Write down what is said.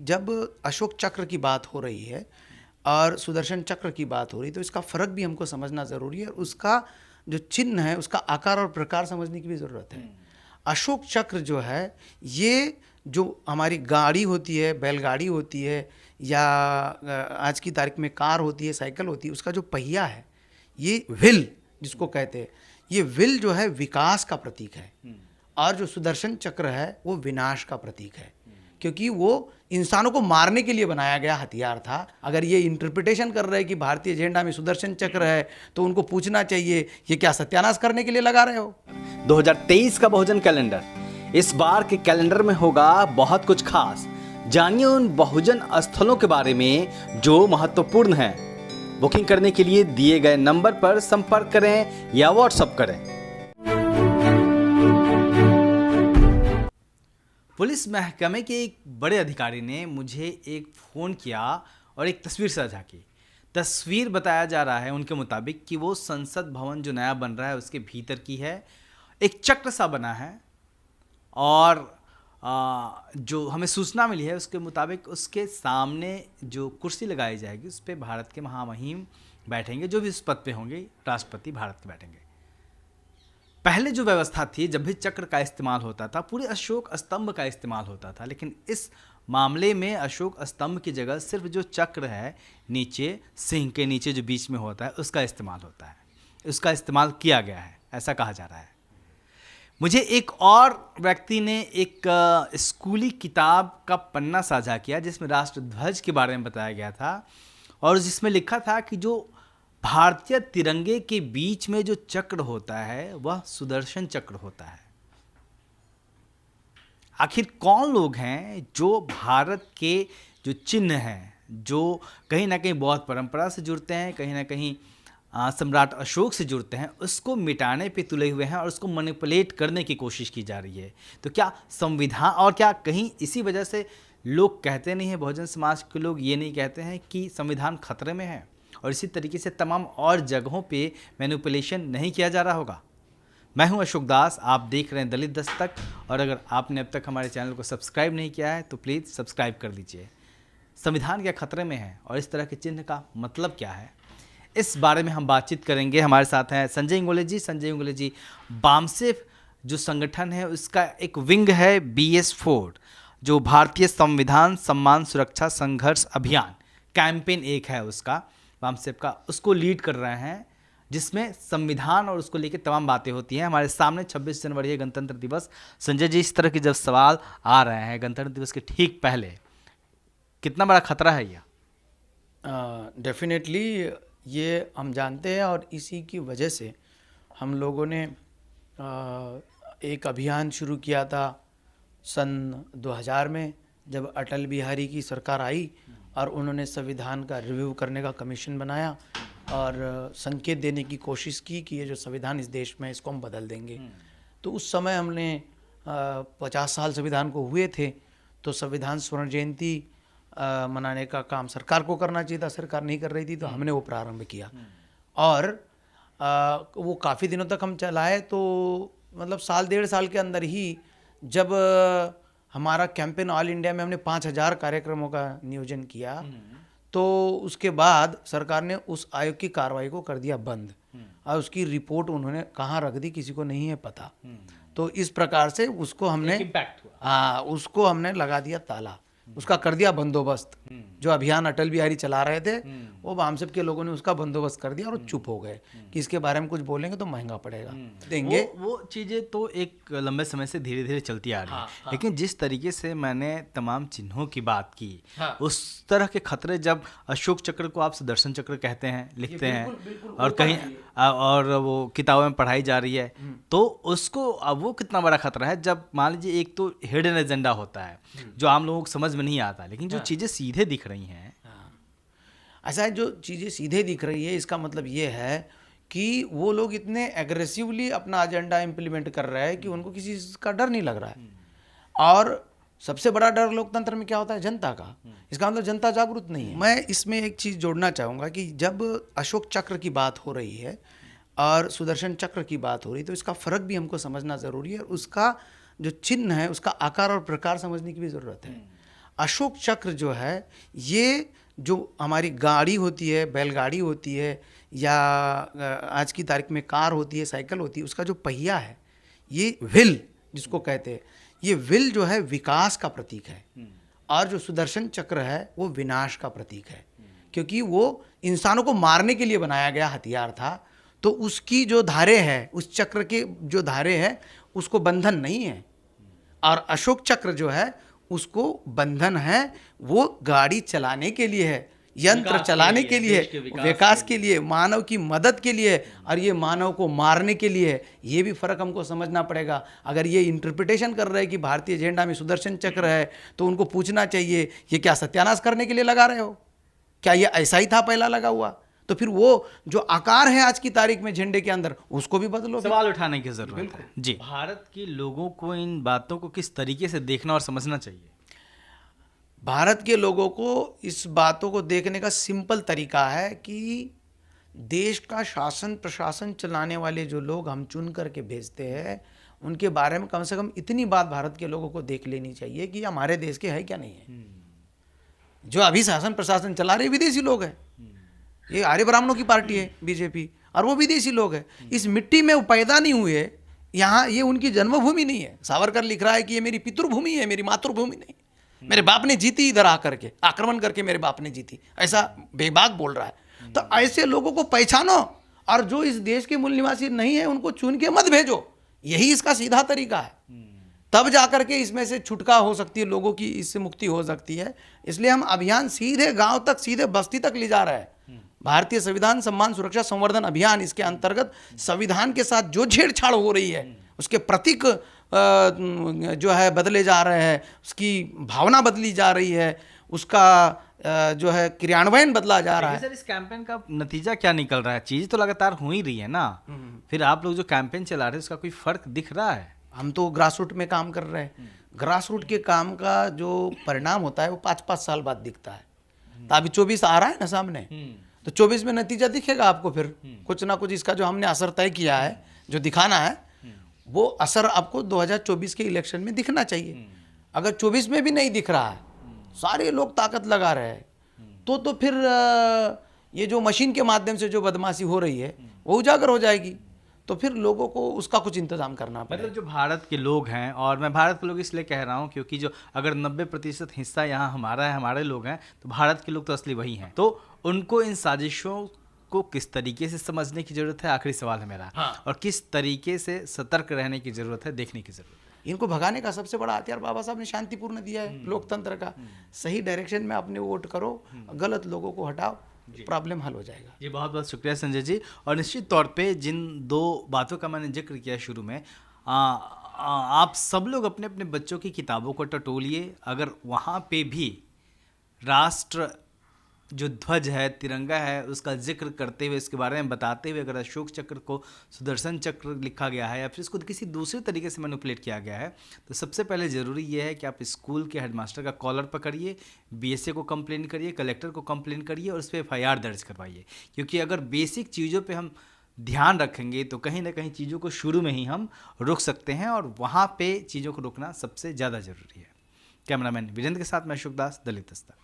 जब अशोक चक्र की बात हो रही है और सुदर्शन चक्र की बात हो रही है तो इसका फ़र्क भी हमको समझना ज़रूरी है और उसका जो चिन्ह है उसका आकार और प्रकार समझने की भी ज़रूरत है। अशोक चक्र जो है ये जो हमारी गाड़ी होती है, बैलगाड़ी होती है या आज की तारीख में कार होती है, साइकिल होती है, उसका जो पहिया है ये व्हील जिसको कहते हैं, ये व्हील जो है विकास का प्रतीक है और जो सुदर्शन चक्र है वो विनाश का प्रतीक है, क्योंकि वो इंसानों को मारने के लिए बनाया गया हथियार था। अगर ये इंटरप्रिटेशन कर रहे हैं कि भारतीय एजेंडा में सुदर्शन चक्र है तो उनको पूछना चाहिए ये क्या सत्यानाश करने के लिए लगा रहे हो। 2023 का बहुजन कैलेंडर, इस बार के कैलेंडर में होगा बहुत कुछ खास। जानिए उन बहुजन स्थलों के बारे में जो महत्वपूर्ण हैं। बुकिंग करने के लिए दिए गए नंबर पर संपर्क करें या व्हाट्सएप करें। पुलिस महकमे के एक बड़े अधिकारी ने मुझे एक फ़ोन किया और एक तस्वीर साझा की। तस्वीर बताया जा रहा है उनके मुताबिक कि वो संसद भवन जो नया बन रहा है उसके भीतर की है। एक चक्र सा बना है और जो हमें सूचना मिली है उसके मुताबिक उसके सामने जो कुर्सी लगाई जाएगी उस पर भारत के महामहिम बैठेंगे, जो भी उस पद पे होंगे राष्ट्रपति भारत के बैठेंगे। पहले जो व्यवस्था थी जब भी चक्र का इस्तेमाल होता था पूरे अशोक स्तंभ का इस्तेमाल होता था, लेकिन इस मामले में अशोक स्तंभ की जगह सिर्फ जो चक्र है नीचे सिंह के नीचे जो बीच में होता है उसका इस्तेमाल होता है, उसका इस्तेमाल किया गया है ऐसा कहा जा रहा है। मुझे एक और व्यक्ति ने एक स्कूली किताब का पन्ना साझा किया जिसमें राष्ट्रध्वज के बारे में बताया गया था और जिसमें लिखा था कि जो भारतीय तिरंगे के बीच में जो चक्र होता है वह सुदर्शन चक्र होता है। आखिर कौन लोग हैं जो भारत के जो चिन्ह हैं, जो कहीं ना कहीं बौद्ध परंपरा से जुड़ते हैं, कहीं ना कहीं सम्राट अशोक से जुड़ते हैं, उसको मिटाने पे तुले हुए हैं और उसको मैनिपुलेट करने की कोशिश की जा रही है। तो क्या संविधान, और क्या कहीं इसी वजह से लोग कहते नहीं हैं, बहुजन समाज के लोग ये नहीं कहते हैं कि संविधान खतरे में है और इसी तरीके से तमाम और जगहों पे मैनिपुलेशन नहीं किया जा रहा होगा। मैं हूं अशोक दास, आप देख रहे हैं दलित दस्तक और अगर आपने अब तक हमारे चैनल को सब्सक्राइब नहीं किया है तो प्लीज़ सब्सक्राइब कर लीजिए। संविधान क्या खतरे में है और इस तरह के चिन्ह का मतलब क्या है, इस बारे में हम बातचीत करेंगे। हमारे साथ हैं संजय इंगोले जी। संजय इंगोले जी, बामसेफ जो संगठन है उसका एक विंग है BS4 जो भारतीय संविधान सम्मान सुरक्षा संघर्ष अभियान कैंपेन एक है उसका, बामसेफ का, उसको लीड कर रहे हैं जिसमें संविधान और उसको लेकर तमाम बातें होती हैं। हमारे सामने 26 जनवरी है, गणतंत्र दिवस। संजय जी, इस तरह के जब सवाल आ रहे हैं गणतंत्र दिवस के ठीक पहले, कितना बड़ा खतरा है यह? डेफिनेटली ये हम जानते हैं और इसी की वजह से हम लोगों ने एक अभियान शुरू किया था सन 2000 में जब अटल बिहारी की सरकार आई और उन्होंने संविधान का रिव्यू करने का कमीशन बनाया और संकेत देने की कोशिश की कि ये जो संविधान इस देश में इसको हम बदल देंगे। तो उस समय हमने 50 साल संविधान को हुए थे तो संविधान स्वर्ण जयंती मनाने का काम सरकार को करना चाहिए था, सरकार नहीं कर रही थी तो हमने वो प्रारंभ किया और वो काफ़ी दिनों तक हम चलाए। तो मतलब साल 1.5 साल के अंदर ही जब हमारा कैंपेन ऑल इंडिया में हमने 5000 कार्यक्रमों का नियोजन किया तो उसके बाद सरकार ने उस आयोग की कार्रवाई को कर दिया बंद और उसकी रिपोर्ट उन्होंने कहाँ रख दी किसी को नहीं है पता। तो इस प्रकार से उसको हमने उसको हमने लगा दिया ताला, उसका कर दिया बंदोबस्त। जो अभियान अटल बिहारी चला रहे थे वो बामसेफ के लोगों ने उसका बंदोबस्त कर दिया और चुप हो गए कि इसके बारे में कुछ बोलेंगे तो महंगा पड़ेगा देंगे। वो चीज़ें तो एक लंबे समय से धीरे धीरे चलती आ रही है। लेकिन जिस तरीके से मैंने तमाम चिन्हों की बात की उस तरह के खतरे, जब अशोक चक्र को आप सुदर्शन चक्र कहते हैं, लिखते हैं और कहीं और वो किताबों में पढ़ाई जा रही है तो उसको अब वो कितना बड़ा खतरा है जब मान लीजिए एक तो हिडन एजेंडा होता है जो आम लोगों को समझ में नहीं आता, लेकिन जो चीज़ें सीधे दिख रही हैं। ऐसा है, जो चीज़ें सीधे दिख रही है इसका मतलब ये है कि वो लोग इतने एग्रेसिवली अपना एजेंडा इम्प्लीमेंट कर रहे हैं कि उनको किसी चीज़ का डर नहीं लग रहा है। और सबसे बड़ा डर लोकतंत्र में क्या होता है? जनता का। इसका मतलब जनता जागरूक नहीं है। मैं इसमें एक चीज़ जोड़ना चाहूँगा कि जब अशोक चक्र की बात हो रही है और सुदर्शन चक्र की बात हो रही है तो इसका फ़र्क भी हमको समझना ज़रूरी है और उसका जो चिन्ह है उसका आकार और प्रकार समझने की भी ज़रूरत है। अशोक चक्र जो है, ये जो हमारी गाड़ी होती है, बैलगाड़ी होती है, या आज की तारीख में कार होती है, साइकिल होती है, उसका जो पहिया है, ये व्हील जिसको कहते हैं, ये व्हील जो है विकास का प्रतीक है। और जो सुदर्शन चक्र है वो विनाश का प्रतीक है, क्योंकि वो इंसानों को मारने के लिए बनाया गया हथियार था। तो उसकी जो धारे है, उस चक्र के जो धारे है, उसको बंधन नहीं है। और अशोक चक्र जो है उसको बंधन है, वो गाड़ी चलाने के लिए है, यंत्र चलाने के लिए, विकास के लिए, मानव की मदद के लिए, और ये मानव को मारने के लिए है। ये भी फर्क हमको समझना पड़ेगा। अगर ये इंटरप्रिटेशन कर रहे हैं कि भारतीय झंडा में सुदर्शन चक्र है, तो उनको पूछना चाहिए ये क्या सत्यानाश करने के लिए लगा रहे हो? क्या ये ऐसा ही था पहला लगा हुआ? तो फिर वो जो आकार है आज की तारीख में झंडे के अंदर, उसको भी बदलो। सवाल उठाने की जरूरत है जी। भारत के लोगों को इन बातों को किस तरीके से देखना और समझना चाहिए? भारत के लोगों को इस बातों को देखने का सिंपल तरीका है कि देश का शासन प्रशासन चलाने वाले जो लोग हम चुन करके भेजते हैं, उनके बारे में कम से कम इतनी बात भारत के लोगों को देख लेनी चाहिए कि हमारे देश के है क्या नहीं है। जो अभी शासन प्रशासन चला रहे विदेशी लोग हैं। ये आर्य ब्राह्मणों की पार्टी है बीजेपी, और वो विदेशी लोग हैं। इस मिट्टी में वो पैदा नहीं हुए, यहाँ ये उनकी जन्मभूमि नहीं है। सावरकर लिख रहा है कि ये मेरी पितृभूमि है, मेरी मातृभूमि नहीं। मेरे बाप ने जीती इधर आकर के, आक्रमण करके मेरे बाप ने जीती, ऐसा बेबाक बोल रहा है। तो ऐसे लोगों को पहचानो, और जो इस देश के मूल निवासी नहीं है उनको चुन के मत भेजो। यही इसका सीधा तरीका है। तब जाकर के इसमें से छुटका हो सकती है, लोगों की इससे मुक्ति हो सकती है। इसलिए हम अभियान सीधे गांव तक, सीधे बस्ती तक ले जा रहे हैं। भारतीय संविधान सम्मान सुरक्षा संवर्धन अभियान, इसके अंतर्गत संविधान के साथ जो छेड़छाड़ हो रही है, उसके प्रतीक जो है बदले जा रहे हैं, उसकी भावना बदली जा रही है, उसका जो है क्रियान्वयन बदला जा रहा है। सर, इस कैंपेन का नतीजा क्या निकल रहा है? चीज़ तो लगातार हो ही रही है ना। फिर आप लोग जो कैंपेन चला रहे हैं उसका कोई फर्क दिख रहा है? हम तो ग्रास रूट में काम कर रहे हैं। ग्रास रूट के काम का जो परिणाम होता है वो 5-5 साल बाद दिखता है। तो अभी 24 आ रहा है ना सामने, तो 24 में नतीजा दिखेगा आपको। फिर कुछ ना कुछ इसका जो हमने असर तय किया है, जो दिखाना है, वो असर आपको 2024 के इलेक्शन में दिखना चाहिए। अगर 24 में भी नहीं दिख रहा है, सारे लोग ताकत लगा रहे हैं, तो फिर ये जो मशीन के माध्यम से जो बदमाशी हो रही है वो उजागर हो जाएगी। तो फिर लोगों को उसका कुछ इंतजाम करना पड़ेगा। मतलब जो भारत के लोग हैं, और मैं भारत के लोग इसलिए कह रहा हूँ क्योंकि जो अगर 90% हिस्सा यहाँ हमारा है, हमारे लोग हैं, तो भारत के लोग तो असली वही हैं। तो उनको इन साजिशों को किस तरीके से समझने की जरूरत है, आखिरी सवाल है मेरा। और किस तरीके से सतर्क रहने की जरूरत है, देखने की जरूरत है। इनको भगाने का सबसे बड़ा हथियार बाबा साहब ने शांतिपूर्ण दिया है, लोकतंत्र का। सही डायरेक्शन में अपने वोट करो, गलत लोगों को हटाओ, प्रॉब्लम हल हो जाएगा। जी, बहुत बहुत शुक्रिया संजय जी। और निश्चित तौर पे जिन 2 बातों का मैंने जिक्र किया शुरू में, आप सब लोग अपने अपने बच्चों की किताबों को टटोलिए। अगर वहाँ पे भी राष्ट्र जो ध्वज है, तिरंगा है, उसका जिक्र करते हुए, इसके बारे में बताते हुए अगर अशोक चक्र को सुदर्शन चक्र लिखा गया है या फिर इसको किसी दूसरे तरीके से मैनिपुलेट किया गया है, तो सबसे पहले ज़रूरी ये है कि आप स्कूल के हेडमास्टर का कॉलर पकड़िए, बीएसए को कंप्लेन करिए, कलेक्टर को कंप्लेन करिए और उस पर एफआईआर दर्ज करवाइए। क्योंकि अगर बेसिक चीज़ों पर हम ध्यान रखेंगे तो कहीं ना कहीं चीज़ों को शुरू में ही हम रोक सकते हैं, और वहाँ पर चीज़ों को रोकना सबसे ज़्यादा ज़रूरी है। कैमरामैन वीरेंद्र के साथ मैं अशोक दास, दलित दस्तक।